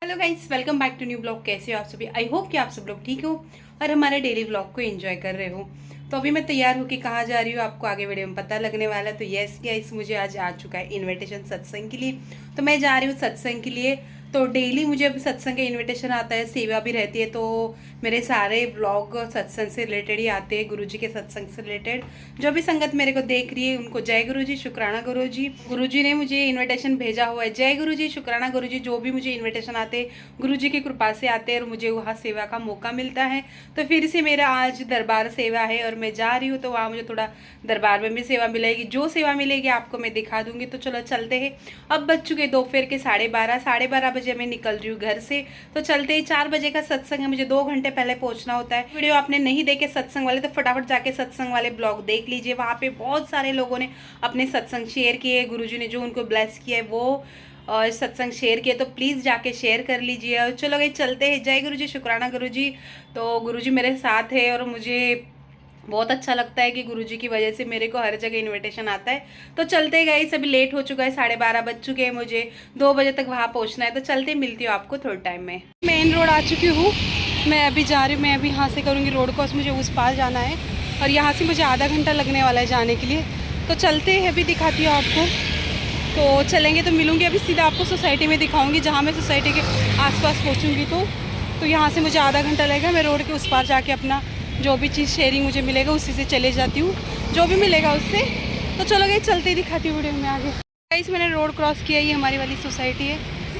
Hello guys, welcome back to new blog. कैसे हो आप सभी? आई होप कि आप सब लोग ठीक हो और हमारे डेली ब्लॉग को एंजॉय कर रहे हो। तो अभी मैं तैयार हूँ कि कहाँ जा रही हूँ आपको आगे वीडियो में पता लगने वाला है। तो यस गाइस, मुझे आज आ चुका है इनविटेशन सत्संग के लिए। तो मैं जा रही हूँ सत्संग के लिए। तो डेली मुझे अभी सत्संग का इनविटेशन आता है, सेवा भी रहती है। तो मेरे सारे ब्लॉग सत्संग से रिलेटेड ही आते हैं, गुरुजी के सत्संग से रिलेटेड। जो भी संगत मेरे को देख रही है उनको जय गुरुजी, शुक्राना गुरुजी। गुरुजी ने मुझे इनविटेशन भेजा हुआ है। जय गुरुजी, शुक्राना गुरुजी। जो भी मुझे इनविटेशन आते गुरुजी की कृपा से आते हैं और मुझे वहाँ सेवा का मौका मिलता है। तो फिर से मेरा आज दरबार सेवा है और मैं जा रही हूँ। तो वहाँ मुझे थोड़ा दरबार में भी सेवा मिलेगी। जो सेवा मिलेगी आपको मैं दिखा दूंगी। तो चलो चलते हैं। अब बज चुके दोपहर के 12:30 बजे मैं निकल रही हूँ घर से। तो चलते ही 4 बजे का सत्संग है, मुझे 2 घंटे पहले पहुंचना होता है। वीडियो आपने नहीं देखे सत्संग वाले तो फटाफट जाके सत्संग वाले ब्लॉग देख लीजिए। वहाँ पे बहुत सारे लोगों ने अपने सत्संग शेयर किए, गुरुजी ने जो उनको ब्लेस किया है वो और सत्संग शेयर किए। तो प्लीज़ जाके शेयर कर लीजिए। और चलो गई चलते हैं। जय गुरुजी, शुक्राना गुरुजी। तो गुरुजी मेरे साथ है और मुझे बहुत अच्छा लगता है कि गुरुजी की वजह से मेरे को हर जगह इनविटेशन आता है। तो चलते गए, सभी लेट हो चुका है, 12:30 बज चुके हैं, मुझे 2 बजे तक वहाँ पहुँचना है। तो चलते मिलती हूँ आपको थोड़े टाइम में। मेन रोड आ चुकी हूँ, मैं अभी जा रही हूँ। मैं अभी यहाँ से करूँगी रोड क्रॉस, मुझे उस पार जाना है और यहाँ से मुझे आधा घंटा लगने वाला है जाने के लिए। तो चलते हैं, अभी दिखाती हूँ आपको। तो चलेंगे तो मिलूँगी अभी सीधा आपको सोसाइटी में दिखाऊँगी, जहाँ मैं सोसाइटी के आसपास पहुँचूँगी। तो यहाँ से मुझे आधा घंटा लगेगा। मैं रोड के उस पार जाके अपना जो भी चीज़ शेयरिंग मुझे मिलेगा उसी से चले जाती हूँ, जो भी मिलेगा उससे। तो चलो गई चलते ही दिखाती हूँ वीडियो में आगे। गाइस मैंने रोड क्रॉस किया, ये हमारी वाली सोसाइटी है।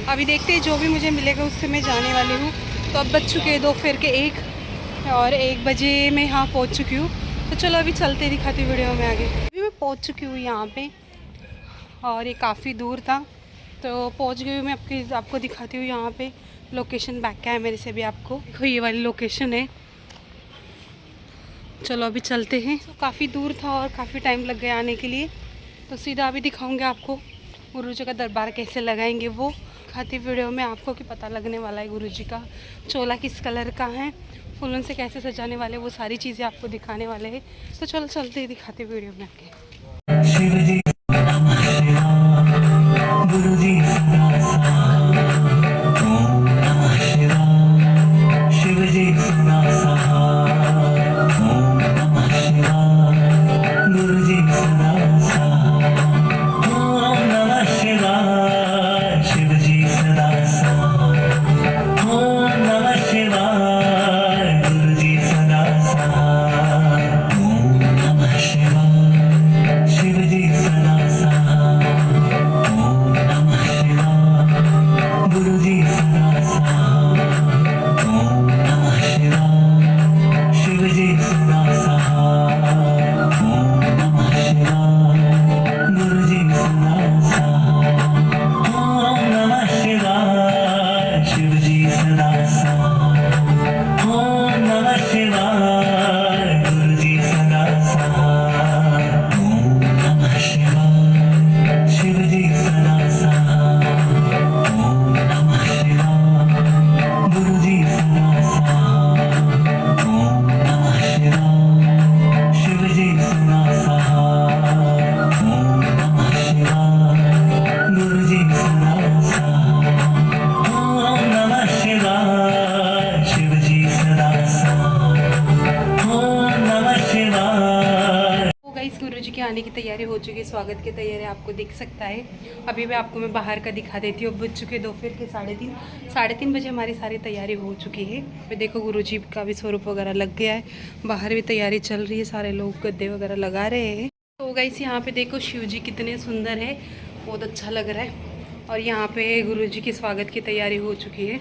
अभी देखते हैं जो भी मुझे मिलेगा उससे मैं जाने वाली हूँ। तो अब बज चुके हैं दोपहर के 1 और 1 बजे मैं यहाँ पहुँच चुकी हूँ। तो चलो अभी चलते ही दिखाती हूँ वीडियो में आगे। अभी मैं पहुँच चुकी हूँ यहाँ पर और ये काफ़ी दूर था। तो पहुँच गई हूँ मैं। आपको दिखाती हूँ यहाँ पर लोकेशन बैक का है मेरे से भी। आपको देखो ये वाली लोकेशन है। चलो अभी चलते हैं। तो काफ़ी दूर था और काफ़ी टाइम लग गया आने के लिए। तो सीधा अभी दिखाऊंगे आपको गुरुजी का दरबार कैसे लगाएंगे वो दिखाती वीडियो में आपको, कि पता लगने वाला है गुरुजी का चोला किस कलर का है, फूलों से कैसे सजाने वाले, वो सारी चीज़ें आपको दिखाने वाले हैं। तो चलो चलते ही दिखाते वीडियो में आके। गुरुजी के आने की तैयारी हो चुकी है, स्वागत की तैयारी आपको दिख सकता है। अभी भी आपको मैं बाहर का दिखा देती हूँ। बज चुके दोपहर के 3:30 बजे हमारी सारी तैयारी हो चुकी है। फिर देखो गुरुजी का भी स्वरूप वगैरह लग गया है, बाहर भी तैयारी चल रही है, सारे लोग गद्दे वगैरह लगा रहे हैं। तो गाइस यहाँ पे देखो शिव जी कितने सुंदर है, बहुत अच्छा लग रहा है। और यहाँ पे गुरुजी के स्वागत की तैयारी हो चुकी है।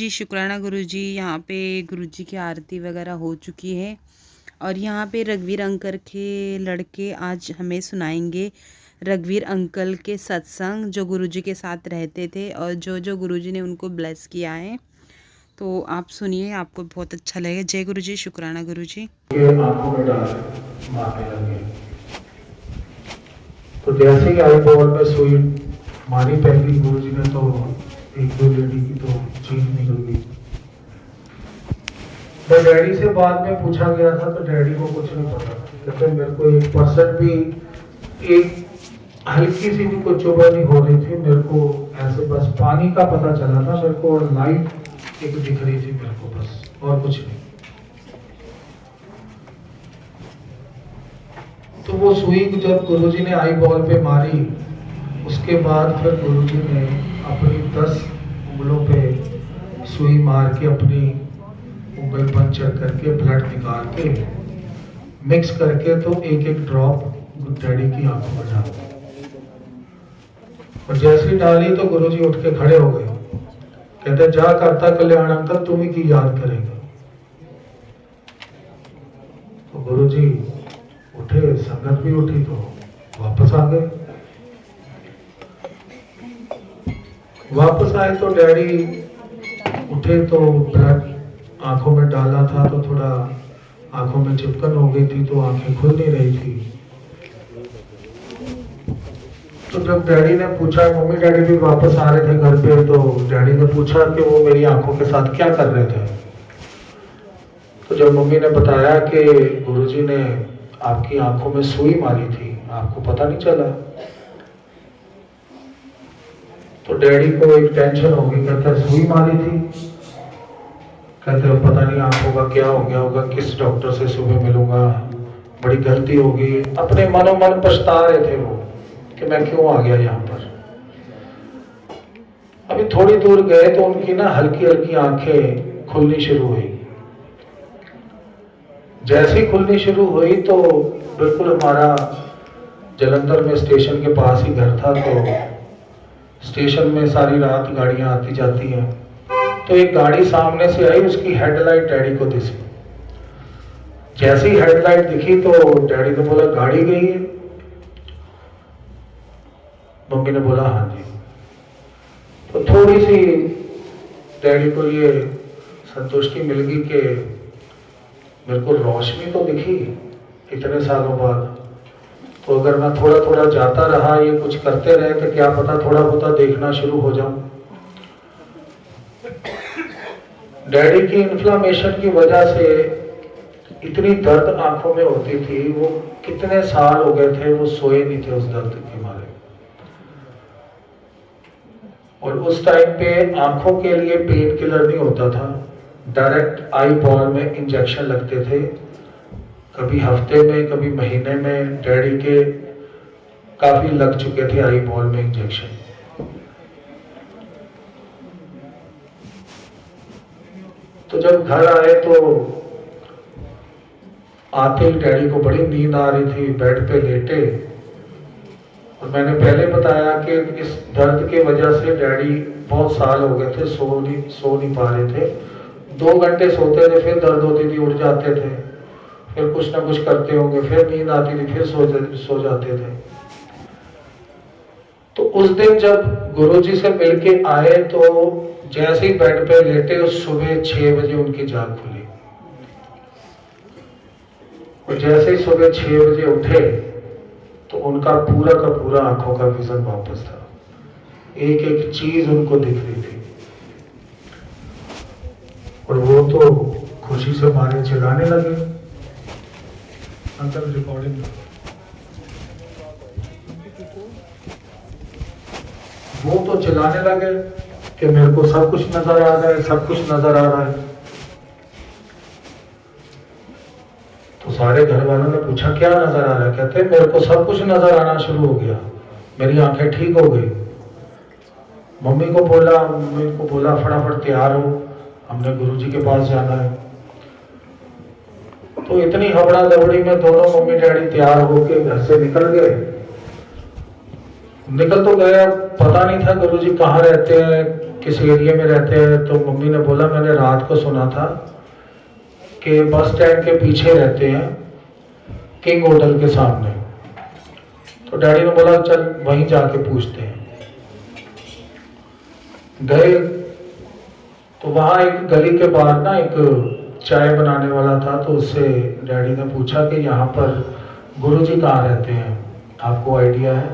गुरुजी, शुक्राना गुरुजी। यहाँ पे गुरुजी की आरती वगैरह हो चुकी है और यहाँ पे रघुवीर अंकल के लड़के आज हमें सुनाएंगे रघुवीर अंकल के सत्संग जो गुरुजी के साथ रहते थे और जो गुरुजी ने उनको ब्लेस किया है। तो आप सुनिए, आपको बहुत अच्छा लगेगा। जय गुरुजी, शुक्राना गुरुजी। आंखों में डाल मारने लगे, तो जैसे ही आई बॉल में सुई मारी पहली गुरुजी ने, तो एक दो लेडी की तो चीख निकल गई। तो डैडी से बाद में पूछा गया था तो डैडी को कुछ नहीं पता, कहते मेरे को 1% भी, एक हल्की सी भी कुछ चुभन नहीं हो रही थी मेरे को, ऐसे बस पानी का पता चला था मेरे को और लाइट एक दिख रही थी मेरे को, बस और कुछ नहीं। तो वो सुई जब गुरुजी ने आई बॉल पे मारी, उसके बाद फिर गुरुजी ने अपनी 10 उंगलों पे सुई मार के अपनी उंगल पंचर करके ब्लड निकाल के मिक्स करके तो एक एक ड्रॉप डैडी की आंखों में डाल दी। और जैसे ही डाली तो गुरुजी उठ के खड़े हो गए, कहते जा करता कल्याण अंकल, तुम ही की याद करेगा। तो गुरुजी उठे, संगत भी उठी, तो वापस आ गए। वापस आए तो डैडी उठे तो ब्लड आंखों में डाला था तो थोड़ा आंखों में चिपकन हो गई थी, तो आंखें खुल नहीं रही थी। तो जब डैडी ने पूछा, मम्मी डैडी भी वापस आ रहे थे घर पे, तो डैडी ने पूछा कि वो मेरी आंखों के साथ क्या कर रहे थे। तो जब मम्मी ने बताया कि गुरुजी ने आपकी आंखों में सुई मारी थी, आपको पता नहीं चला, तो डैडी को एक टेंशन हो गई। कहते सुई मारी थी, कहते पता नहीं आंखों का क्या हो गया होगा, किस डॉक्टर से सुबह मिलूंगा, बड़ी गलती होगी। अपने मनो मन पछता रहे थे वो कि मैं क्यों आ गया यहाँ पर। अभी थोड़ी दूर गए तो उनकी ना हल्की हल्की आंखें खुलनी शुरू हुई। जैसे ही खुलनी शुरू हुई तो बिल्कुल हमारा जलंधर में स्टेशन के पास ही घर था, तो स्टेशन में सारी रात गाड़ियां आती जाती हैं। तो एक गाड़ी सामने से आई, उसकी हेडलाइट डैडी को दिखी। जैसी हेडलाइट दिखी तो डैडी ने बोला गाड़ी गई है। मम्मी ने बोला हाँ जी। तो थोड़ी सी डैडी को ये संतुष्टि मिल गई कि मेरे को रोशनी तो दिखी इतने सालों बाद, तो अगर मैं थोड़ा थोड़ा जाता रहा, ये कुछ करते रहे, तो क्या पता थोड़ा बहुत देखना शुरू हो जाऊं। डैडी की इन्फ्लामेशन की वजह से इतनी दर्द आंखों में होती थी, वो कितने साल हो गए थे वो सोए नहीं थे उस दर्द के मारे। और उस टाइम पे आंखों के लिए पेन किलर नहीं होता था, डायरेक्ट आई बॉल में इंजेक्शन लगते थे, कभी हफ्ते में कभी महीने में। डैडी के काफी लग चुके थे आई बॉल में इंजेक्शन। तो जब घर आए तो आते ही डैडी को बड़ी नींद आ रही थी, बेड पे लेटे। और मैंने पहले बताया कि इस दर्द की वजह से डैडी बहुत साल हो गए थे सो नहीं पा रहे थे। 2 घंटे सोते थे, फिर दर्द होती थी, उठ जाते थे, फिर कुछ ना कुछ करते होंगे, फिर नींद आती थी, फिर सो जाते थे। तो उस दिन जब गुरुजी से मिलके आए तो जैसे ही बेड पे लेटे, उस सुबह 6 बजे उनकी जाग खुली। और जैसे ही सुबह 6 बजे उठे तो उनका पूरा का पूरा आंखों का विजन वापस था, एक एक चीज उनको दिख रही थी। और वो तो खुशी से मारे चिल्लाने लगे। अंकल रिकॉर्डिंग, वो तो चिल्लाने लगे कि मेरे को सब कुछ नजर आ रहा है, सब कुछ नजर आ रहा है। तो सारे घर वालों ने पूछा क्या नजर आ रहा है। कहते मेरे को सब कुछ नजर आना शुरू हो गया, मेरी आंखें ठीक हो गई। मम्मी को बोला फटाफट तैयार हो, हमने गुरुजी के पास जाना है। तो इतनी हबड़ा दबड़ी में दोनों मम्मी डैडी तैयार होके घर से निकल गए। निकल तो गए, पता नहीं था गुरुजी कहाँ रहते हैं, किस एरिया में रहते हैं, तो मम्मी ने बोला मैंने रात को सुना था कि बस स्टैंड के पीछे रहते हैं, किंग होटल के सामने। तो डैडी ने बोला चल वहीं जाके पूछते हैं। गए तो वहां एक गली के बाहर ना एक चाय बनाने वाला था, तो उससे डैडी ने पूछा कि यहाँ पर गुरुजी कहाँ रहते हैं, आपको आइडिया है?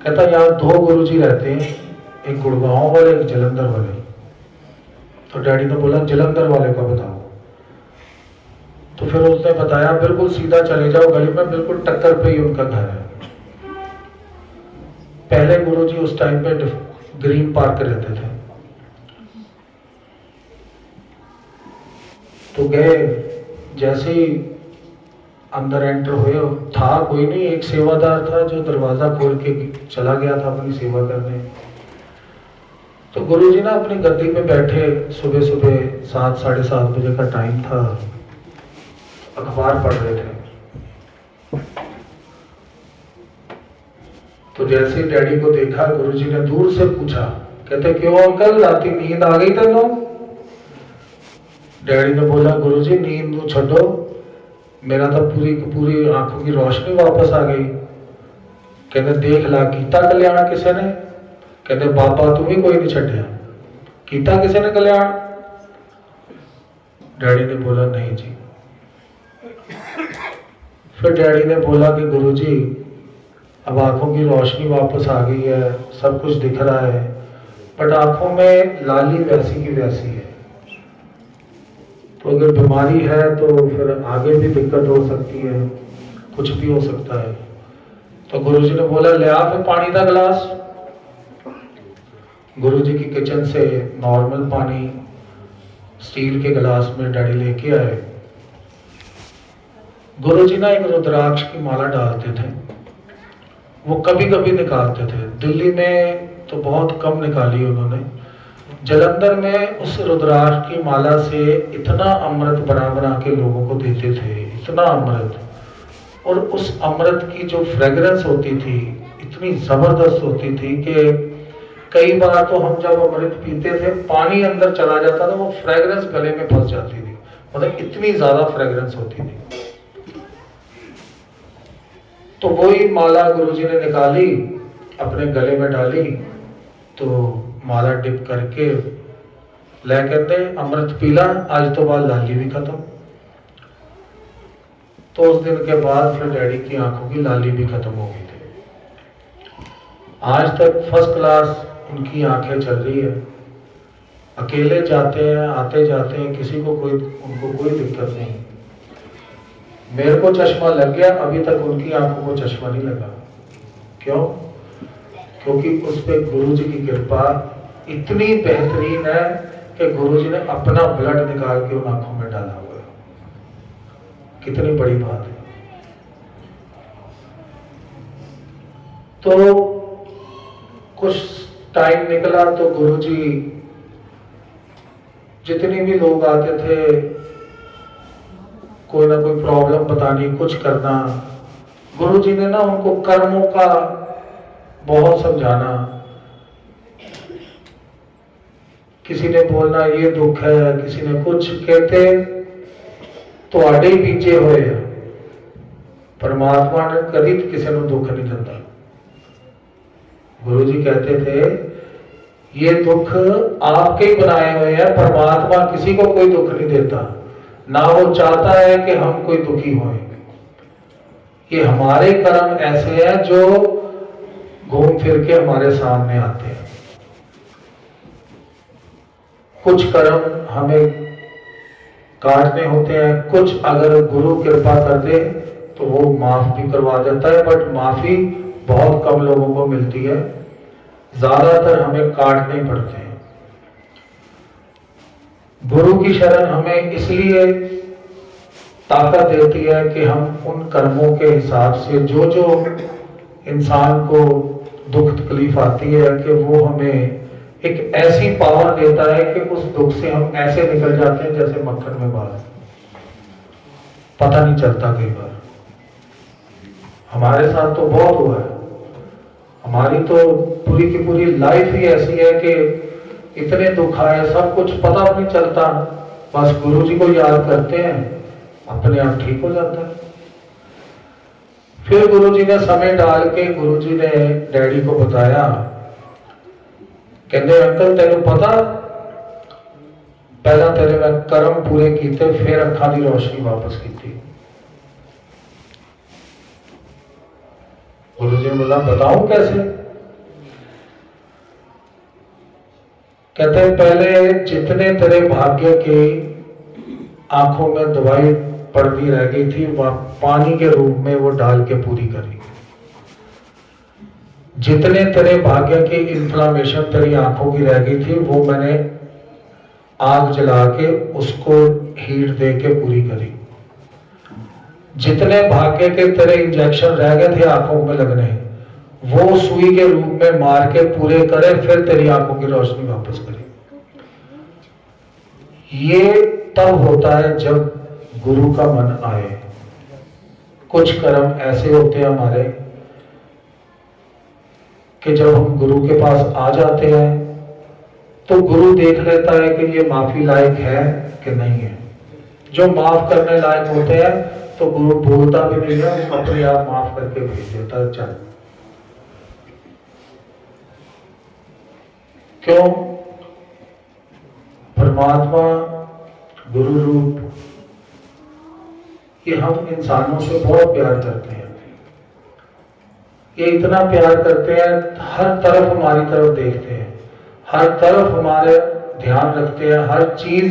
कहता यहाँ 2 गुरुजी रहते हैं, एक गुड़गांव वाले एक जलंधर वाले। तो डैडी ने बोला जलंधर वाले का बताओ। तो फिर उसने बताया बिल्कुल सीधा चले जाओ गली में, बिल्कुल टक्कर पे ही उनका घर है। पहले गुरुजी उस टाइम पे ग्रीन पार्क रहते थे। तो गए, जैसे ही अंदर एंटर हुए, था कोई नहीं, एक सेवादार था जो दरवाजा खोल के चला गया था अपनी सेवा करने। तो गुरुजी ना अपनी गद्दी पे बैठे, सुबह सुबह 7 साढ़े 7 बजे का टाइम था, अखबार पढ़ रहे थे। तो जैसे डैडी को देखा, गुरुजी ने दूर से पूछा, कहते क्यों अंकल, रात नींद आ गई तेनों? डैडी ने बोला गुरुजी नींद नू छोड़ो, मेरा तो पूरी पूरी आंखों की रोशनी वापस आ गई। कहते देख ला कीता कल्याण किसे ने? कहते बाबा तू भी कोई नहीं छड्या, कीता किसे ने कल्याण? डैडी ने बोला नहीं जी। फिर डैडी ने बोला कि गुरुजी अब आंखों की रोशनी वापस आ गई है, सब कुछ दिख रहा है, बट आंखों में लाली वैसी की वैसी है, तो अगर बीमारी है तो फिर आगे भी दिक्कत हो सकती है, कुछ भी हो सकता है। तो गुरुजी ने बोला ले आ फिर पानी का गिलास। गुरुजी की किचन से नॉर्मल पानी स्टील के गिलास में डैडी लेके आए। गुरुजी ना एक रुद्राक्ष की माला डालते थे, वो कभी कभी निकालते थे। दिल्ली में तो बहुत कम निकाली उन्होंने, जलंधर में उस रुद्राक्ष की माला से इतना अमृत बना बना के लोगों को देते थे, इतना अमृत, और उस अमृत की जो फ्रेग्रेंस होती थी इतनी जबरदस्त होती थी कि कई बार तो हम जब अमृत पीते थे पानी अंदर चला जाता था, वो फ्रेग्रेंस गले में फंस जाती थी, मतलब इतनी ज्यादा फ्रेग्रेंस होती थी। तो वही माला गुरुजी ने निकाली, अपने गले में डाली, तो माला डिप करके ले कहते अमृत पीला, आज तो बाद लाली भी खत्म। तो उस दिन के बाद फिर डैडी की आंखों की लाली भी खत्म हो गई थी। आज तक फर्स्ट क्लास उनकी आंखें चल रही है, अकेले जाते हैं आते जाते हैं, किसी को उनको कोई दिक्कत नहीं। मेरे को चश्मा लग गया, अभी तक उनकी आंखों को चश्मा नहीं लगा। क्यों? क्योंकि उस पे गुरुजी की कृपा इतनी बेहतरीन है कि गुरुजी ने अपना ब्लड निकाल के उन आंखों में डाला हुआ है। कितनी बड़ी बात है। तो कुछ टाइम निकला तो गुरुजी जितने भी लोग आते थे, कोई ना कोई प्रॉब्लम बतानी, कुछ करना, गुरुजी ने ना उनको कर्मों का बहुत समझाना। किसी ने बोलना ये दुख है, किसी ने कुछ, कहते तो आडे ही बीजे हुए हैं, परमात्मा ने कभी किसी को दुख नहीं देता। गुरुजी कहते थे ये दुख आपके ही बनाए हुए हैं, परमात्मा किसी को कोई दुख नहीं देता, ना वो चाहता है कि हम कोई दुखी हों। ये हमारे कर्म ऐसे हैं जो घूम फिर के हमारे सामने आते हैं। कुछ कर्म हमें काटने होते हैं, कुछ अगर गुरु कृपा कर दे तो वो माफ भी करवा देता है, बट माफी बहुत कम लोगों को मिलती है, ज्यादातर हमें काटने पड़ते हैं। गुरु की शरण हमें इसलिए ताकत देती है कि हम उन कर्मों के हिसाब से जो जो इंसान को दुख तकलीफ आती है कि वो हमें एक ऐसी पावर देता है कि उस दुख से हम ऐसे निकल जाते हैं जैसे मक्खन में बाल, पता नहीं चलता। कई बार हमारे साथ तो बहुत हुआ है, हमारी तो पूरी की पूरी लाइफ ही ऐसी है कि इतने दुख आए, सब कुछ पता नहीं चलता, बस गुरु जी को याद करते हैं, अपने आप ठीक हो जाता है। फिर गुरु जी ने समय डाल के गुरु जी ने डैडी को बताया, कहते अंकल तेन पता पहला तेरे मैं कर्म पूरे किए, फिर अखा की रोशनी वापस की। गुरु जी ने बोला बताऊं कैसे? कहते पहले जितने तेरे भाग्य के आंखों में दवाई पड़ती रह गई थी, वह पानी के रूप में वो डाल के पूरी करी। जितने तेरे भाग्य की इन्फ्लामेशन तेरी आंखों की रह गई थी, वो मैंने आग जला के उसको हीट दे के पूरी करी। जितने भाग्य के तेरे इंजेक्शन रह गए थे आंखों में लगने, वो सुई के रूप में मार के पूरे करे, फिर तेरी आंखों की रोशनी वापस करी। ये तब होता है जब गुरु का मन आए। कुछ कर्म ऐसे होते हैं हमारे कि जब हम गुरु के पास आ जाते हैं तो गुरु देख लेता है कि ये माफी लायक है कि नहीं है। जो माफ करने लायक होते हैं तो गुरु बोलता भी नहीं है, अपने आप माफ करके भेज देता है। चल क्यों? परमात्मा गुरु रूप ये हम इंसानों से बहुत प्यार करते हैं। ये इतना प्यार करते हैं, हर तरफ हमारी तरफ देखते हैं, हर तरफ हमारे ध्यान रखते हैं, हर चीज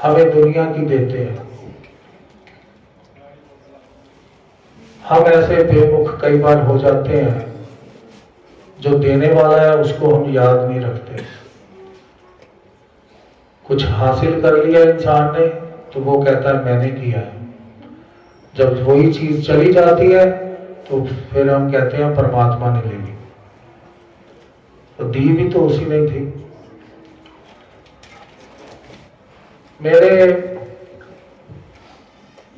हमें दुनिया की देते हैं। हम ऐसे बेमुख कई बार हो जाते हैं, जो देने वाला है उसको हम याद नहीं रखते। कुछ हासिल कर लिया इंसान ने तो वो कहता है मैंने किया है। जब वही चीज चली जाती है तो फिर हम कहते हैं परमात्मा ने ले ली, तो दी भी तो उसी ने थी। मेरे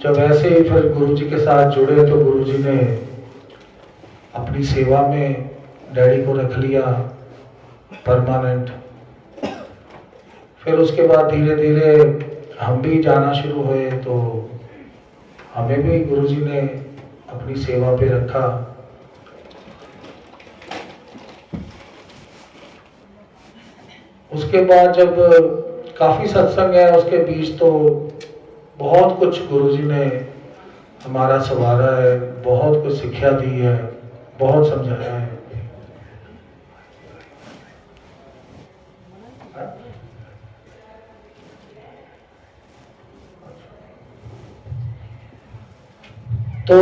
जब ऐसे ही फिर गुरु जी के साथ जुड़े तो गुरु जी ने अपनी सेवा में डैडी को रख लिया परमानेंट। फिर उसके बाद धीरे धीरे हम भी जाना शुरू हुए, तो हमें भी गुरु जी ने अपनी सेवा पे रखा। उसके बाद जब काफी सत्संग है उसके बीच, तो बहुत कुछ गुरु जी ने हमारा संवारा है, बहुत कुछ शिक्षा दी है, बहुत समझाया है। तो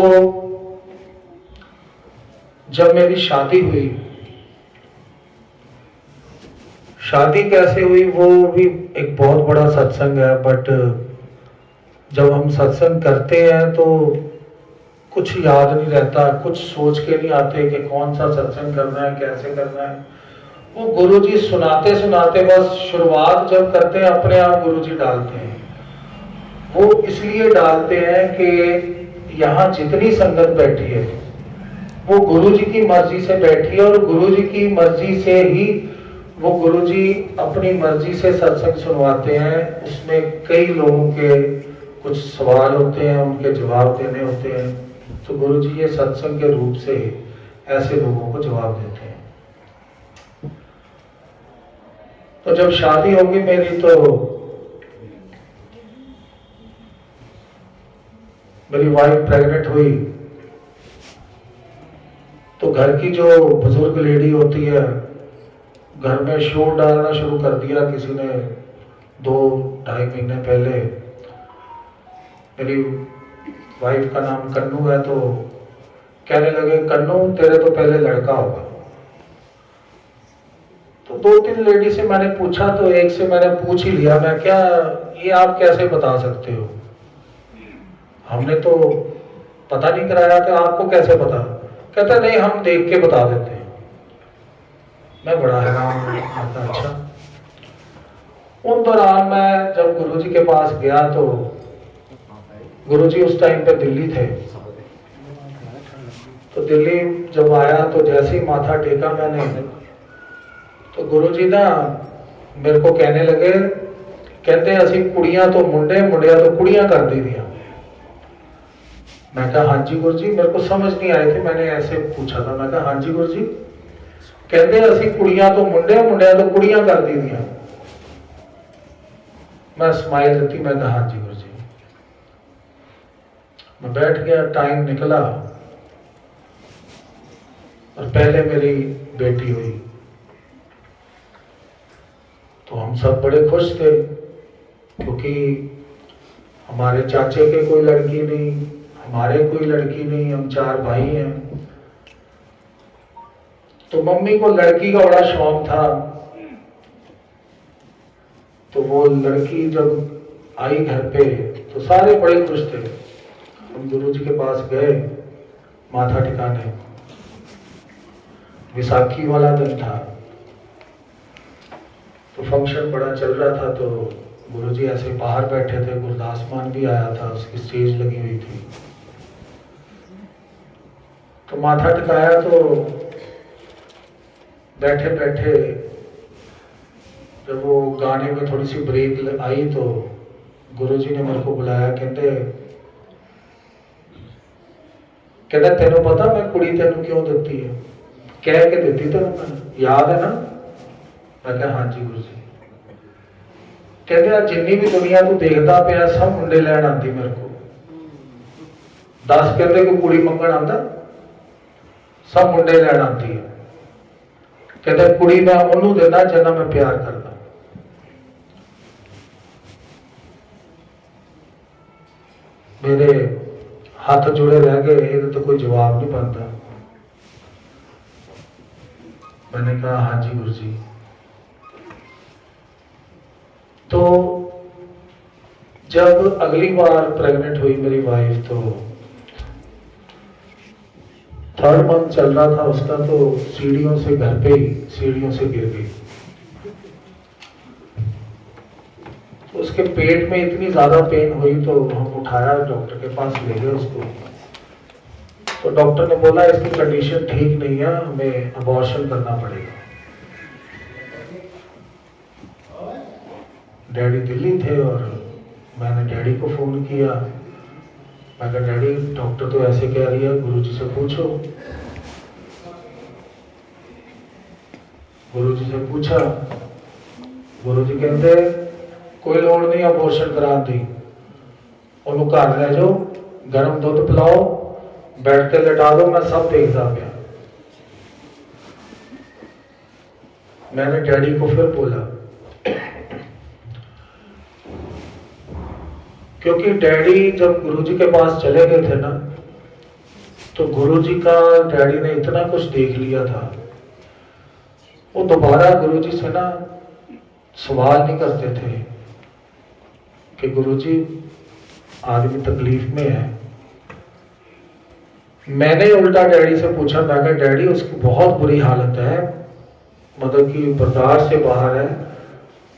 जब मेरी शादी हुई, शादी कैसे हुई वो भी एक बहुत बड़ा सत्संग है। बट जब हम सत्संग करते हैं तो कुछ याद नहीं रहता, कुछ सोच के नहीं आते कि कौन सा सत्संग करना है, कैसे करना है। वो गुरुजी सुनाते सुनाते बस शुरुआत जब करते हैं अपने आप गुरुजी डालते हैं। वो इसलिए डालते हैं कि यहाँ जितनी संगत बैठी है वो गुरुजी की मर्जी से बैठी है, और गुरुजी की मर्जी से ही वो गुरुजी अपनी मर्जी से सत्संग सुनवाते हैं। उसमें कई लोगों के कुछ सवाल होते हैं, उनके जवाब देने होते हैं, तो गुरुजी ये सत्संग के रूप से ऐसे लोगों को जवाब देते हैं। तो जब शादी होगी मेरी, तो मेरी वाइफ प्रेग्नेंट हुई, तो घर की जो बुजुर्ग लेडी होती है, घर में शोर डालना शुरू कर दिया किसी ने 2-2.5 महीने पहले। मेरी वाइफ का नाम कन्नू है, तो कहने लगे कन्नू तेरे तो पहले लड़का होगा। तो 2-3 लेडी से मैंने पूछा, तो एक से मैंने पूछ ही लिया, मैं क्या ये आप कैसे बता सकते हो, हमने तो पता नहीं कराया था, आपको कैसे पता? कहता नहीं हम देख के बता देते हैं। मैं बड़ा हैरान हूं। अच्छा। उन दौरान मैं जब गुरुजी के पास गया, तो गुरुजी उस टाइम पे दिल्ली थे, तो दिल्ली जब आया तो जैसे ही माथा टेका मैंने, तो गुरुजी ना मेरे को कहने लगे, कहते असी कुड़ियां तो मुंडे, मुंडिया तो कुड़ियां कर दी दियां। मैं कहा हाँ जी गुरु जी, मेरे को समझ नहीं आया कि मैंने ऐसे पूछा था। मैं कहा हाँ जी गुरु जी, कहते असी कुड़ियां तो मुंडे, मुंडिया तो कुड़ियां कर दी दियां। मैं स्माइल दी, मैं कहा हाँ जी गुरु जी। मैं बैठ गया, टाइम निकला और पहले मेरी बेटी हुई। तो हम सब बड़े खुश थे, क्योंकि हमारे चाचे के कोई लड़की नहीं, हमारे कोई लड़की नहीं, हम 4 भाई हैं। तो मम्मी को लड़की का बड़ा शौक था। तो वो लड़की जब आई घर पे तो सारे बड़े खुश थे। हम गुरुजी के पास गए माथा टिकाने। विसाखी वाला दिन था, तो फंक्शन बड़ा चल रहा था। तो गुरुजी ऐसे बाहर बैठे थे, गुरदास मान भी आया था, उसकी स्टेज लगी हुई थी। तो माथा टिकाया, तो बैठे बैठे जब वो गाने में थोड़ी सी ब्रेक आई तो गुरुजी ने मेरे को बुलाया। कहते तेनों पता मैं कुड़ी तेनों क्यों देती है? कह के देती तेनों, मैं याद है ना? मैं कहा हाँ जी गुरु जी। कहते जिन्नी भी दुनिया तू देखता पिया सब मुंडे लैन आती मेरे को। 10 कहते कोई कुड़ी मंगण आंदा, सब मुंडे लैन आती है। कहते कुड़ी मैं ओनू देना जिन्ना मैं प्यार करता। मेरे हाथ जुड़े रह गए, ये तो कोई जवाब नहीं बनता। मैंने कहा हाँ जी गुरु जी। तो जब अगली बार प्रेग्नेंट हुई मेरी वाइफ, तो 3rd मंथ चल रहा था उसका, तो सीढ़ियों से घर पे ही सीढ़ियों से गिर गई। तो उसके पेट में इतनी ज्यादा पेन हुई, तो हम उठाया डॉक्टर के पास ले गए उसको। तो डॉक्टर ने बोला इसकी कंडीशन ठीक नहीं है, हमें अबॉर्शन करना पड़ेगा। डैडी दिल्ली थे और मैंने डैडी को फोन किया। मैं कहा डैडी डॉक्टर तो ऐसे कह रही है, गुरुजी से पूछो। गुरुजी से पूछा, गुरुजी कहते कोई लोड़ नहीं अबॉर्शन करा दी, उन्होंने घर ले जाओ, गर्म दूध पिलाओ, बेड पे लेटा दो, मैं सब देखता पाया। मैंने डैडी को फिर बोला, क्योंकि डैडी जब गुरुजी के पास चले गए थे ना, तो गुरुजी का डैडी ने इतना कुछ देख लिया था, वो दोबारा गुरुजी से ना सवाल नहीं करते थे कि गुरुजी आदमी तकलीफ में है। मैंने उल्टा डैडी से पूछा, मैं कहा डैडी उसकी बहुत बुरी हालत है, मतलब कि बर्दाश्त से बाहर है,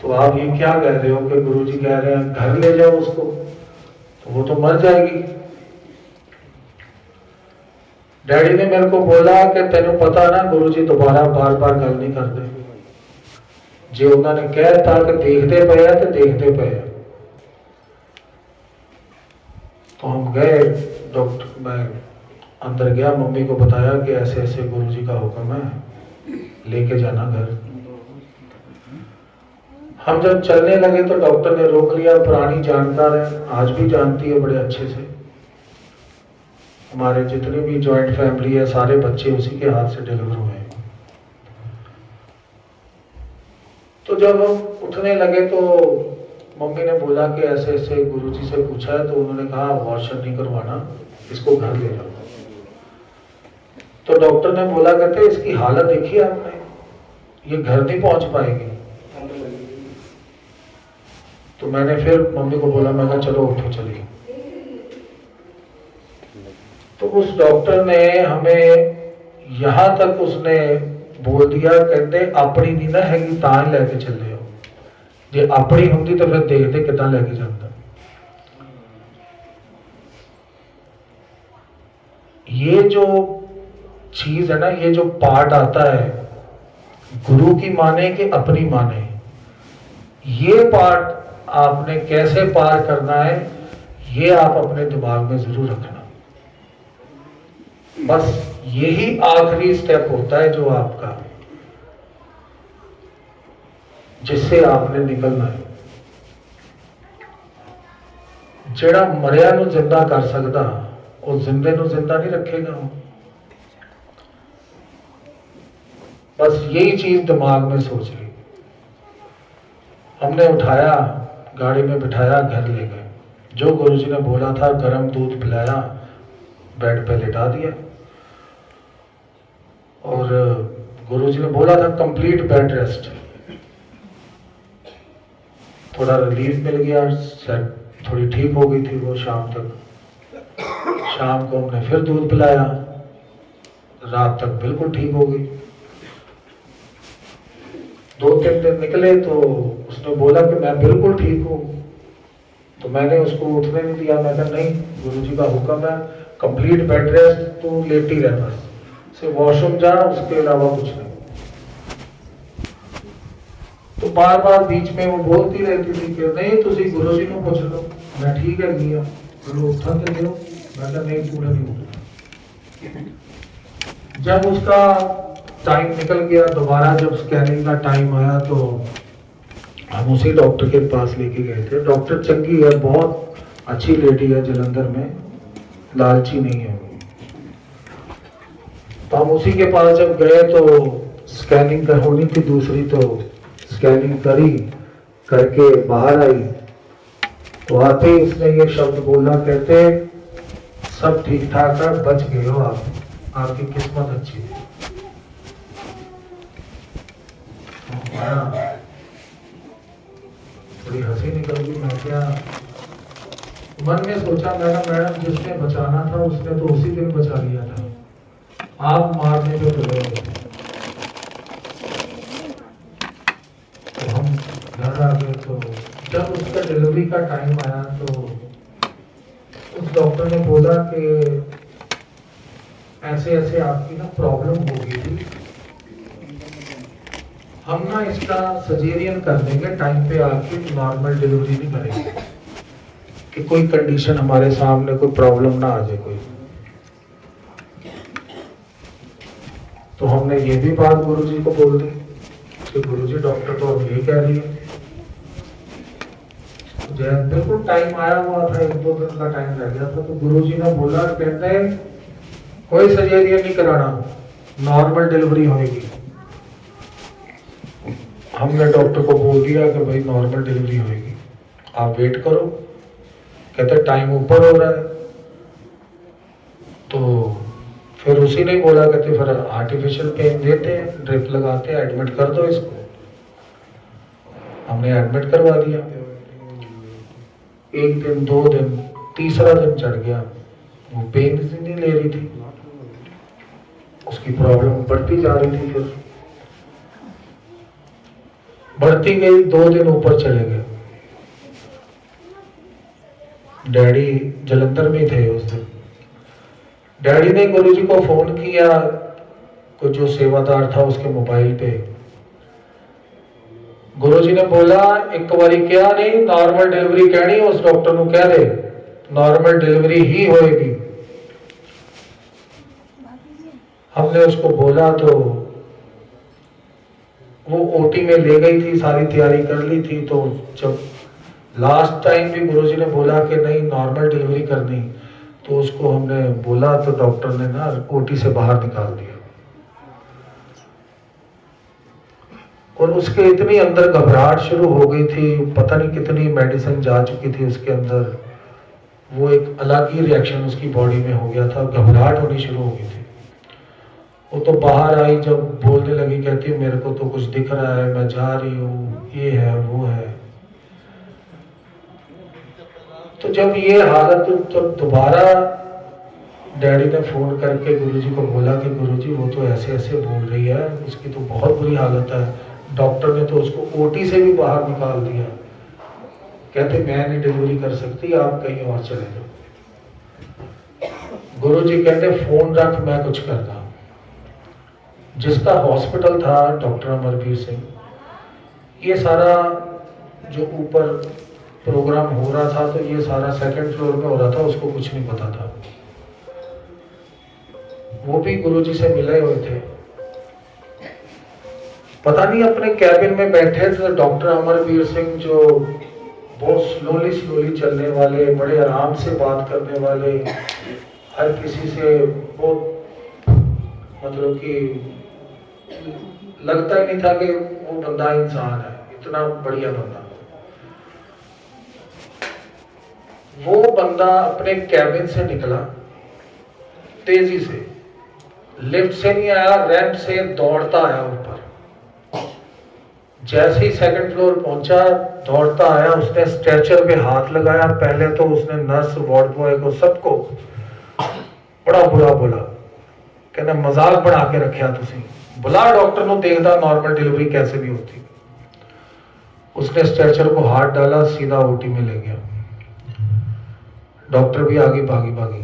तो आप ये क्या कह रहे हो कि गुरुजी कह रहे हैं घर ले जाओ उसको, तो वो तो मर जाएगी। डैडी ने मेरे को बोला कि तेनों पता ना गुरुजी दोबारा बार बार गल नहीं करते, जो उन्होंने कहता कि देखते पे तो देखते पे। तो हम गए, डॉक्टर मैं अंदर गया, मम्मी को बताया कि ऐसे ऐसे गुरुजी का हुक्म है, लेके जाना घर। हम जब चलने लगे तो डॉक्टर ने रोक लिया, पुरानी जानकार है, आज भी जानती है बड़े अच्छे से। हमारे जितने भी जॉइंट फैमिली है सारे बच्चे उसी के हाथ से डिलीवर हुए। तो जब हम उठने लगे तो मम्मी ने बोला कि ऐसे ऐसे गुरुजी से पूछा है, तो उन्होंने कहा अबॉर्शन नहीं करवाना, इसको घर ले जाओ। तो डॉक्टर ने बोला कहते इसकी हालत देखी आपने, ये घर नहीं पहुंच पाएगी। तो मैंने फिर मम्मी को बोला, मैं कहा चलो उठो चलिए। तो उस डॉक्टर ने हमें यहां तक उसने बोल दिया, कहते अपनी नहीं ना हैगी तां ही लैके चले हो, जे अपनी होंगी तो फिर देखते कितना लैके जाता। ये जो चीज है ना, ये जो पार्ट आता है गुरु की माने कि अपनी माने, ये पार्ट आपने कैसे पार करना है, ये आप अपने दिमाग में जरूर रखना। बस यही आखिरी स्टेप होता है जो आपका, जिससे आपने निकलना है। जेड़ा मरिया नूं जिंदा कर सकता, वो जिंदे नूं जिंदा नहीं रखेगा। बस यही चीज दिमाग में सोच ली। हमने उठाया, गाड़ी में बिठाया, घर ले गए। जो गुरुजी ने बोला था, गर्म दूध पिलाया, बेड पे लिटा दिया। और गुरुजी ने बोला था कंप्लीट बेड रेस्ट। थोड़ा रिलीफ मिल गया, थोड़ी ठीक हो गई थी वो शाम तक। शाम को हमने फिर दूध पिलाया, रात तक बिल्कुल ठीक हो गई। 2-3 दिन निकले तो उसने बोला कि मैं बिल्कुल ठीक हूँ। तो मैंने उसको उठने नहीं दिया। मैं कहा नहीं, गुरुजी का हुक्म है, कंप्लीट बेड रेस्ट, तू लेटी रह, बस सिर्फ वॉशरूम जा, उसके अलावा कुछ नहीं। तो बार बार बीच में वो बोलती रहती थी कि नहीं तुसी गुरुजी को पूछ लो, मैं ठीक है गया, चलो उठन तो दो। मैं कहा नहीं, पूरा नहीं उठना। जब उसका टाइम निकल गया, दोबारा जब स्कैनिंग का टाइम आया तो हम उसी डॉक्टर के पास लेके गए थे। डॉक्टर चंगी है, बहुत अच्छी लेडी है जलंधर में, लालची नहीं है। तो हम उसी के पास जब गए तो स्कैनिंग होनी थी दूसरी, तो स्कैनिंग करी, करके बाहर आई तो आते ही उसने ये शब्द बोला, कहते सब ठीक ठाक है, बच गए हो आप, आपकी किस्मत अच्छी थी। थोड़ी हंसी निकल गई। मैं क्या मन में सोचा, मैडम जिसने बचाना था उसने तो उसी दिन बचा लिया था, आप मारने पे तुले हो। तो हम घर आ गए। तो जब उसका डिलीवरी का टाइम आया तो उस डॉक्टर ने बोला कि ऐसे ऐसे आपकी ना प्रॉब्लम हो गई थी, हम ना इसका सर्जेरियन कर देंगे, टाइम पे आके नॉर्मल डिलीवरी नहीं करेंगे, कि कोई कंडीशन हमारे सामने कोई प्रॉब्लम ना आ जाए कोई। तो हमने ये भी बात गुरुजी को बोल दी कि गुरुजी डॉक्टर तो अब ये कह रही है। जब बिल्कुल टाइम आया हुआ था, 1-2 दिन का टाइम रह गया था, तो गुरुजी ने बोला, कहते हैं कोई सर्जरी नहीं कराना, नॉर्मल डिलीवरी होगी। हमने डॉक्टर को बोल दिया कि भाई नॉर्मल डिलीवरी होगी, आप वेट करो। कहते टाइम ऊपर हो रहा है। तो फिर उसी ने बोला, कहते फिर आर्टिफिशियल पेन देते हैं, ड्रिप लगाते हैं, एडमिट कर दो इसको। हमने एडमिट करवा दिया। 1 दिन, 2 दिन, तीसरा दिन चढ़ गया, वो पेन नहीं ले रही थी, उसकी प्रॉब्लम बढ़ती जा रही थी। फिर बढ़ती गई, 2 दिन ऊपर चले गए। डैडी जलंधर में थे उस दिन। डैडी ने गुरुजी को फोन किया, कोई जो सेवादार था उसके मोबाइल पे। गुरुजी ने बोला, एक बारी क्या नहीं, नॉर्मल डिलीवरी कहनी, उस डॉक्टर को कह दे नॉर्मल डिलीवरी ही होएगी। हमने उसको बोला तो वो ओटी में ले गई थी, सारी तैयारी कर ली थी। तो जब लास्ट टाइम भी गुरुजी ने बोला कि नहीं नॉर्मल डिलीवरी करनी, तो उसको हमने बोला तो डॉक्टर ने ना ओटी से बाहर निकाल दिया। और उसके इतनी अंदर घबराहट शुरू हो गई थी, पता नहीं कितनी मेडिसिन जा चुकी थी उसके अंदर, वो एक अलग ही रिएक्शन उसकी बॉडी में हो गया था, घबराहट होनी शुरू हो गई थी। वो तो बाहर आई, जब बोलने लगी, कहती है मेरे को तो कुछ दिख रहा है, मैं जा रही हूँ, ये है वो है। तो जब ये हालत, तो दोबारा डैडी ने फोन करके गुरुजी को बोला कि गुरुजी वो तो ऐसे ऐसे बोल रही है, उसकी तो बहुत बुरी हालत है, डॉक्टर ने तो उसको ओटी से भी बाहर निकाल दिया, कहते मैं नहीं डिलीवरी कर सकती, आप कहीं और चले जाओ। गुरुजी कहते फोन रख, मैं कुछ करता हूं। जिसका हॉस्पिटल था डॉक्टर अमरवीर सिंह, ये सारा जो ऊपर प्रोग्राम हो रहा था तो ये सारा सेकंड फ्लोर में हो रहा था, उसको कुछ नहीं पता था। वो भी गुरुजी से मिले हुए थे। पता नहीं अपने कैबिन में बैठे थे डॉक्टर अमरवीर सिंह, जो बहुत स्लोली चलने वाले, बड़े आराम से बात करने वाले, हर किसी से बहुत मतलब कि लगता ही नहीं था कि वो बंदा इंसान है, इतना बढ़िया बंदा। वो बंदा अपने कैबिन से निकला तेजी से, लिफ्ट से नहीं आया, रैंप से दौड़ता आया ऊपर। जैसे ही सेकंड फ्लोर पहुंचा दौड़ता आया, उसने स्ट्रेचर पे हाथ लगाया। पहले तो उसने नर्स, वार्ड बॉय को, सबको बड़ा बुरा बोला, कहना मजाक बना के रखा तुसी, बुला डॉक्टर को देखदा नॉर्मल डिलीवरी कैसे भी होती। उसने स्ट्रेचर को हाथ डाला, सीधा ओटी में ले गया। डॉक्टर भी आगे भागी।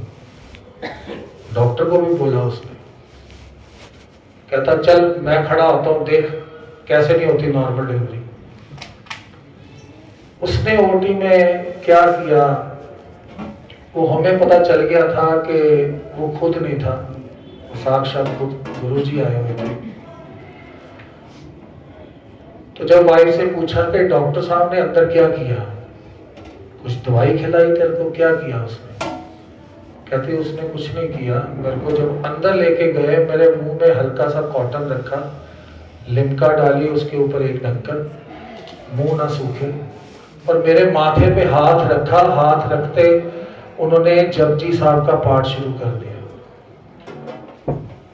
डॉक्टर को भी बोला उसने, कहता चल मैं खड़ा होता हूं, देख कैसे नहीं होती नॉर्मल डिलीवरी। उसने ओटी में क्या किया वो हमें पता चल गया था कि वो खुद नहीं था, वो साक्षात खुद गुरुजी आए हुए थे। तो जब वाइफ से पूछा कि डॉक्टर साहब ने अंदर क्या किया, कुछ दवाई खिलाई तेरे को, क्या किया उसने? कहती उसने कुछ नहीं किया, मेरे को जब अंदर लेके गए मेरे मुंह में हल्का सा कॉटन रखा, लिमका डाली, उसके ऊपर एक ढक्कन, मुंह ना सूखे, और मेरे माथे पे हाथ रखा। हाथ रखते उन्होंने जपजी साहब का पाठ शुरू कर दिया।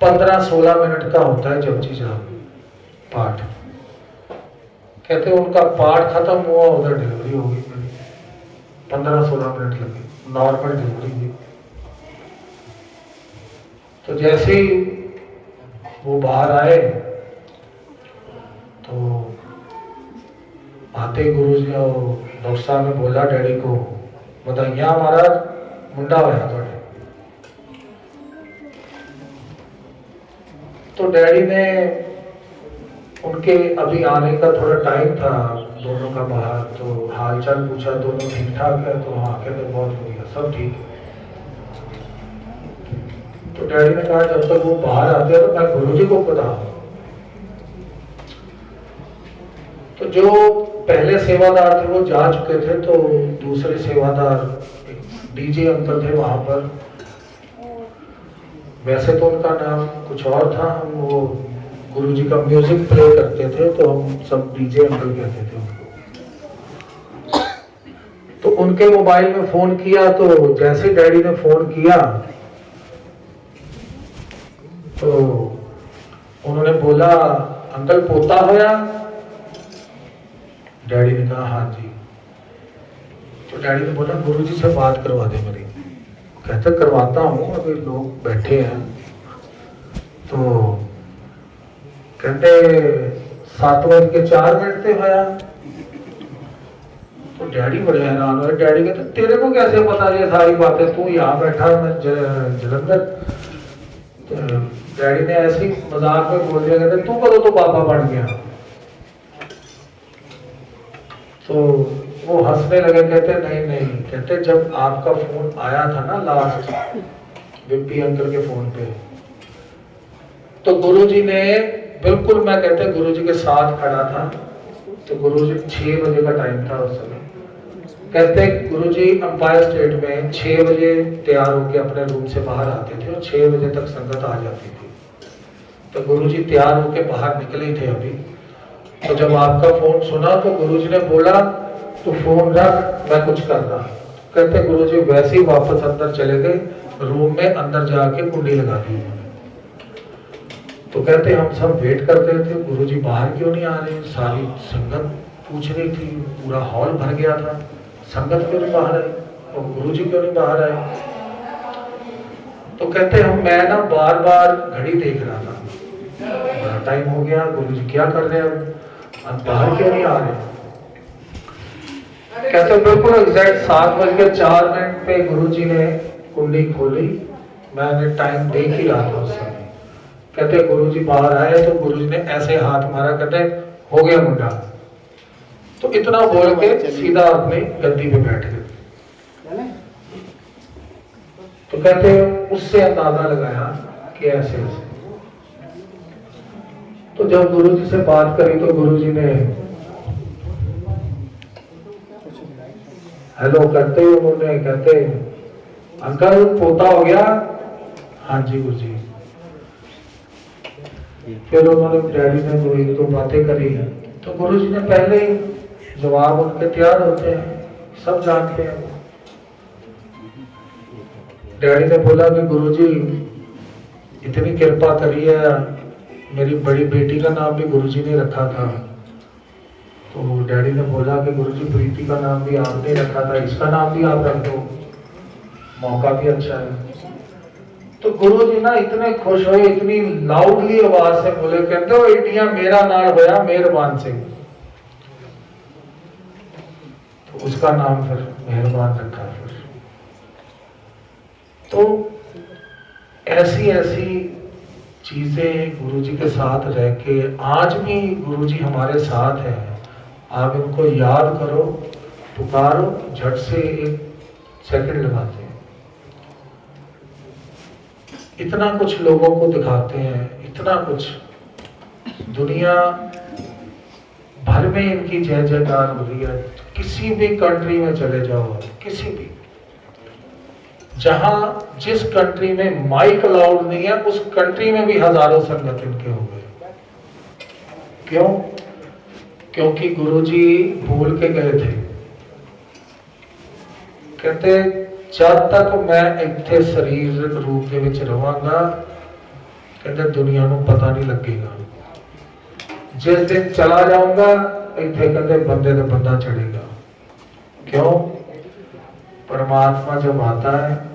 15-16 मिनट का होता है जपजी साहब पाठ। कहते उनका पाठ खत्म हुआ, उधर डिलीवरी हो गई मेरी। 15-16 मिनट लगे, नॉर्मल डिलीवरी हुई। तो जैसे ही वो बाहर आए तो आते ही गुरुजी और डॉक्टर साहब ने बोला डैडी को, बताइया महाराज मुंडा होया थोड़े। तो डैडी ने, उनके अभी आने का थोड़ा टाइम था दोनों का बाहर, तो हालचाल पूछा, दोनों ठीक ठाक है? तो हाँ, कहते बहुत बढ़िया, सब ठीक है। तो डैडी ने कहा जब तक वो बाहर आते हैं तो मैं गुरुजी को बताऊं। तो जो पहले सेवादार थे वो जा चुके थे, तो दूसरे सेवादार डीजे अंकल थे वहां पर। वैसे तो उनका नाम कुछ और था, हम वो गुरुजी का म्यूजिक प्ले करते थे तो हम सब डीजे अंकल कहते थे उनको। तो उनके मोबाइल में फोन किया, तो जैसे डैडी ने फोन किया तो उन्होंने बोला अंकल पोता होया? डैडी ने कहा हाँ जी। तो डैडी ने बोला गुरुजी से बात करवा दे मेरी। कहते करवाता हूँ, अभी लोग बैठे हैं। तो कहते 7:04 से होया। तो डैडी बड़े हैरान हुए। डैडी कहते तेरे को कैसे पता ये सारी बातें, तू यहाँ बैठा, मैं जलंधर। डैडी ने ऐसे ही मजाक में बोल दिया, कहते तू कदों तो पापा बन गया। तो वो हंसने लगे, कहते नहीं, कहते जब आपका फोन आया था ना लास्ट विप्पी अंकल के फोन पे, तो गुरुजी ने बिल्कुल, मैं कहते गुरुजी के साथ खड़ा था। तो गुरुजी 6 बजे का टाइम था उस समय। कहते गुरुजी अंपायर स्टेट में 6 बजे तैयार होकर अपने रूम से बाहर आते थे और 6 बजे तक संगत आ जाती थी। तो गुरुजी तैयार होकर बाहर निकले थे अभी। तो जब आपका फोन सुना तो गुरुजी ने बोला तू फोन रख, मैं कुछ कर रहा। कहते गुरुजी वैसे ही वापस अंदर चले गए, रूम में अंदर जाके कुंडी लगा दी उन्होंने। तो कहते हम सब वेट करते थे, गुरुजी बाहर क्यों नहीं आ रहे। सारी संगत पूछ रही थी, पूरा हॉल भर गया था, संगत क्यों नहीं बाहर आई और गुरुजी क्यों नहीं बाहर आए। तो कहते मैं ना बार बार घड़ी देख रहा था, बड़ा टाइम हो गया, गुरुजी क्या कर रहे हैं, अब बाहर क्यों नहीं आ रहे। कहते बिल्कुल एग्जैक्ट 7:04 पे गुरुजी ने कुंडी खोली। मैंने टाइम देख ही रहा था उस समय। कहते गुरुजी बाहर आए तो गुरुजी ने ऐसे हाथ मारा, कहते हो गया मुंडा। तो इतना बोल के सीधा अपनी गद्दी पे बैठ गए। तो कहते उससे अंदाजा लगाया कि ऐसे ऐसे। तो जब गुरुजी से बात करी तो गुरुजी ने हेलो करते ही उन्होंने कहते अंकल पोता हो गया। हाँ जी गुरुजी। फिर उन्होंने डैडी ने कोई तो बातें करी तो गुरुजी ने पहले ही जवाब उनके तैयार होते हैं, सब जानते हैं। डैडी ने बोला कि गुरुजी इतनी कृपा करी है, मेरी बड़ी बेटी का नाम भी गुरुजी ने रखा था। तो डैडी ने बोला कि गुरुजी प्रीति का नाम भी आपने रखा था, इसका नाम भी आप रख दो, मौका भी अच्छा है। तो गुरुजी ना इतने खुश हुए, इतनी लाउडली आवाज से बोले, कहते हो इंडिया मेरा नाम होया मेहरबान सिंह। तो उसका नाम फिर मेहरबान रखा। फिर तो ऐसी ऐसी चीजें गुरुजी के साथ रह के आज भी गुरुजी हमारे साथ है। आप इनको याद करो, पुकारो, झट से 1 सेकंड लगाते हैं। इतना कुछ लोगों को दिखाते हैं, इतना कुछ दुनिया भर में इनकी जय जयकार हो रही है। किसी भी कंट्री में चले जाओ, किसी भी, जहां जिस कंट्री में माइक अलाउड नहीं है उस कंट्री में भी हजारों संगत इनके हो गए। क्यों? क्योंकि गुरुजी बोल के गए थे, कहते जब तक मैं इत्थे शरीर रूप के विच रहांगा, कहते दुनिया को पता नहीं लगेगा। जिस दिन चला जाऊंगा इत्थे कहते बंदे ने बंदा चढ़ेगा। क्यों? परमात्मा जब आता है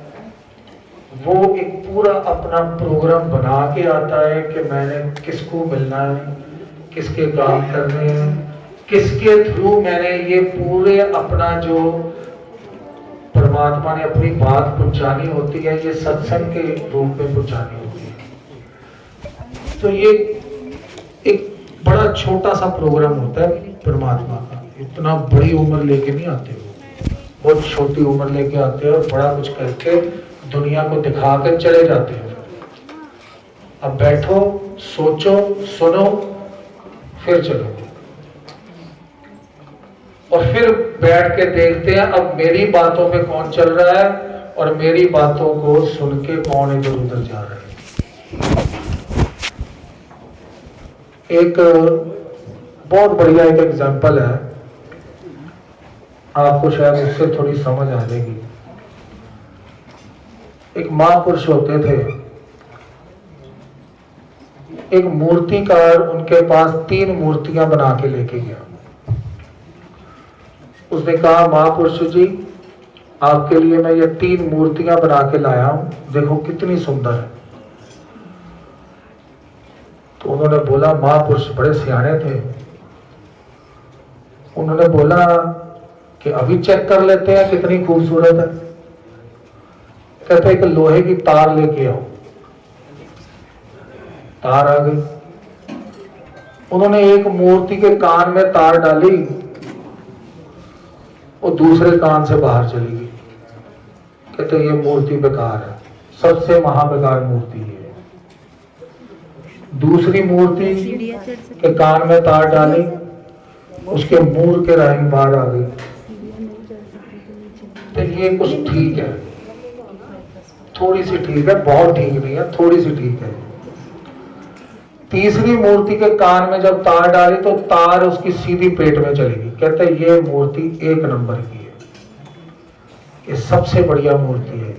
वो एक पूरा अपना प्रोग्राम बना के आता है कि मैंने किसको मिलना है, किसके काम करने हैं, किसके थ्रू मैंने ये पूरे अपना जो परमात्मा ने अपनी बात पहुंचानी होती है, ये सत्संग के रूप में पहुंचानी होती है। तो ये एक बड़ा छोटा सा प्रोग्राम होता है परमात्मा का। इतना बड़ी उम्र लेके नहीं आते, बहुत छोटी उम्र लेके आते हैं और बड़ा कुछ करके दुनिया को दिखा कर चले जाते हैं। अब बैठो, सोचो, सुनो, फिर चलो। और फिर बैठ के देखते हैं अब मेरी बातों पे कौन चल रहा है और मेरी बातों को सुन के कौन इधर उधर जा रहा है। एक बहुत बढ़िया एक एग्जांपल है, आपको शायद उससे थोड़ी समझ आ जाएगी। एक महापुरुष होते थे, एक मूर्तिकार उनके पास 3 मूर्तियां बना के लेके गया। उसने कहा महापुरुष जी आपके लिए मैं ये 3 मूर्तियां बना के लाया हूं, देखो कितनी सुंदर है। तो उन्होंने बोला, महापुरुष बड़े सियाने थे, उन्होंने बोला कि अभी चेक कर लेते हैं कितनी खूबसूरत है। कहते एक लोहे की तार लेके आओ। तार आ गई। उन्होंने एक मूर्ति के कान में तार डाली, वो दूसरे कान से बाहर चली गई। कहते ये मूर्ति बेकार है, सबसे महाबेकार मूर्ति है। दूसरी मूर्ति के कान में तार डाली, उसके मुंह के राही बाहर आ गई। तो ये कुछ ठीक है, थोड़ी सी ठीक है, बहुत ठीक नहीं है, थोड़ी सी ठीक है। तीसरी मूर्ति के कान में जब तार डाली तो तार उसकी सीधी पेट में चलेगी। कहते हैं ये मूर्ति 1 नंबर की है, ये सबसे बढ़िया मूर्ति है।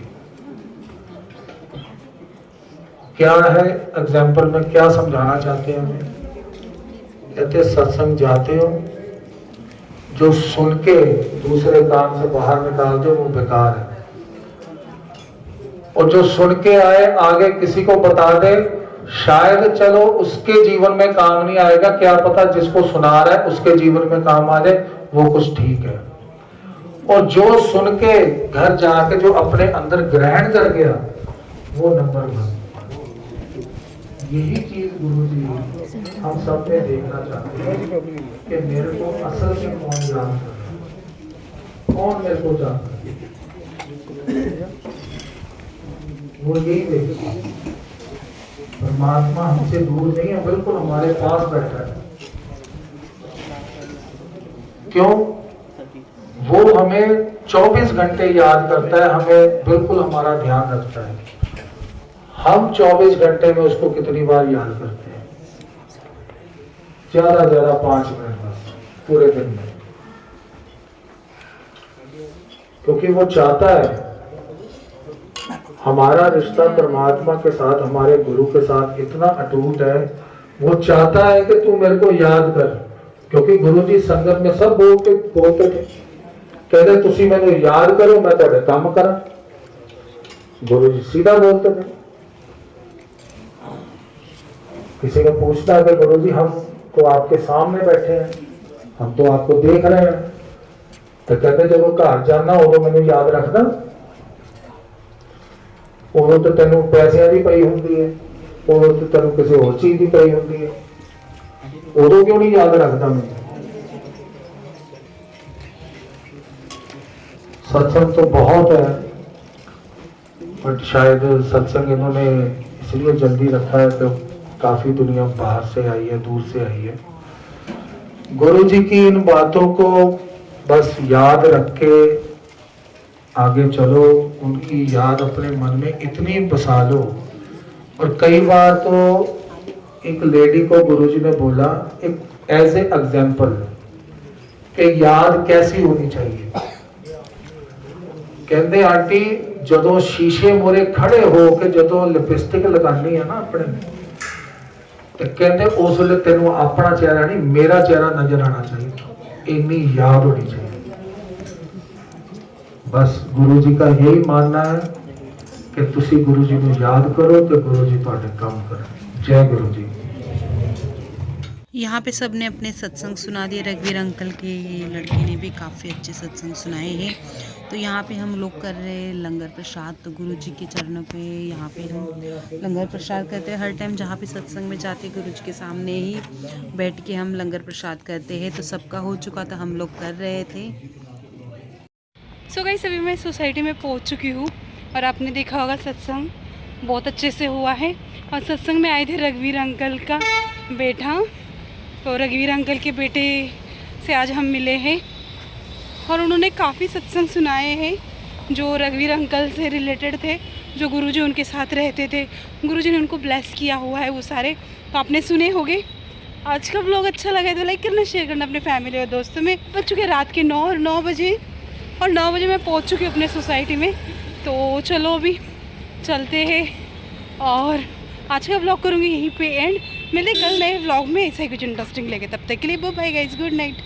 क्या है एग्जाम्पल में क्या समझाना चाहते हैं हमें? कहते सत्संग जाते हो, जो सुन के दूसरे कान से बाहर निकाल दो वो बेकार है, और जो सुन के आए आगे किसी को बता दे, शायद चलो उसके जीवन में काम नहीं आएगा, क्या पता जिसको सुना रहा है उसके जीवन में काम आ जाए, वो कुछ ठीक है। और जो सुन के घर जाके जो अपने अंदर ग्रहण कर गया वो नंबर 1। यही चीज गुरुजी हम सब में देखना चाहते हैं कि मेरे को असल में कौन याद कर रहा है, कौन मेरे को जानता है, वो यही देखते हैं। परमात्मा हमसे दूर नहीं है, बिल्कुल हमारे पास बैठा है। क्यों? वो हमें 24 घंटे याद करता है, हमें बिल्कुल हमारा ध्यान रखता है। हम 24 घंटे में उसको कितनी बार याद करते हैं? ज्यादा 5 मिनट बस पूरे दिन में। क्योंकि वो चाहता है हमारा रिश्ता परमात्मा के साथ, हमारे गुरु के साथ इतना अटूट है, वो चाहता है कि तू मेरे को याद कर। क्योंकि गुरु जी संगत में सब बोलते थे, कहते तुसी मैंने याद करो मैं तेरे काम करा। गुरु जी सीधा बोलते थे। किसी ने पूछता है कि गुरु जी हम तो आपके सामने बैठे हैं, हम तो आपको देख रहे हैं, तो कहते जब वो घर जाना उदो मैंने याद रखना, उदो तो तेन पैसों की पई होंगी है, उदो तो तेन किसी और चीज की पई होंगी है, उदो क्यों नहीं याद रखता मैं? सत्संग तो बहुत है, बट शायद सत्संग इन्होंने इसलिए जल्दी रखा है कि काफी दुनिया बाहर से आई है, दूर से आई है। गुरु जी की इन बातों को बस याद रख के आगे चलो, उनकी याद अपने मन में इतनी बसा लो। और कई बार तो एक लेडी को गुरु जी ने बोला, एक एज ए एग्जाम्पल कि याद कैसी होनी चाहिए। कहते आंटी जदों शीशे मोरे खड़े हो के जदों लिपस्टिक लगानी है ना अपने, तो कहते उस वे तेन अपना चेहरा नहीं मेरा चेहरा नजर आना चाहिए, इन्नी याद होनी चाहिए। बस गुरु जी का यही मानना है कि तुसी गुरु जी को याद करो तो गुरु जी तुहाडे काम करें। जय गुरु जी। यहाँ पे सब ने अपने सत्संग सुना दिए। रघुवीर अंकल के लड़के ने भी काफ़ी अच्छे सत्संग सुनाए हैं। तो यहाँ पे हम लोग कर रहे हैं लंगर प्रसाद। तो गुरु जी के चरणों पे यहाँ पे हम लंगर प्रसाद करते हैं। हर टाइम जहाँ पे सत्संग में जाते हैं गुरु जी के सामने ही बैठ के हम लंगर प्रसाद करते हैं। तो सबका हो चुका था, हम लोग कर रहे थे। सो गाइस अभी मैं सोसाइटी में पहुँच चुकी हूँ और आपने देखा होगा सत्संग बहुत अच्छे से हुआ है। और सत्संग में आए थे रघुवीर अंकल का बेटा, तो रघुवीर अंकल के बेटे से आज हम मिले हैं और उन्होंने काफ़ी सत्संग सुनाए हैं जो रघुवीर अंकल से रिलेटेड थे, जो गुरुजी उनके साथ रहते थे। गुरुजी ने उनको ब्लेस किया हुआ है वो सारे, तो आपने सुने होंगे। आज का व्लॉग अच्छा लगा तो लाइक करना, शेयर करना अपने फैमिली और दोस्तों में। बज चुके रात के 9 बजे और 9 बजे मैं पहुंच चुकी हूँ अपने सोसाइटी में। तो चलो अभी चलते हैं और आज का व्लॉग करूँगी यहीं पे एंड। मिलते कल नए व्लॉग में ऐसा ही कुछ इंटरेस्टिंग लेके, तब तक के लिए बाय गाइस, गुड नाइट।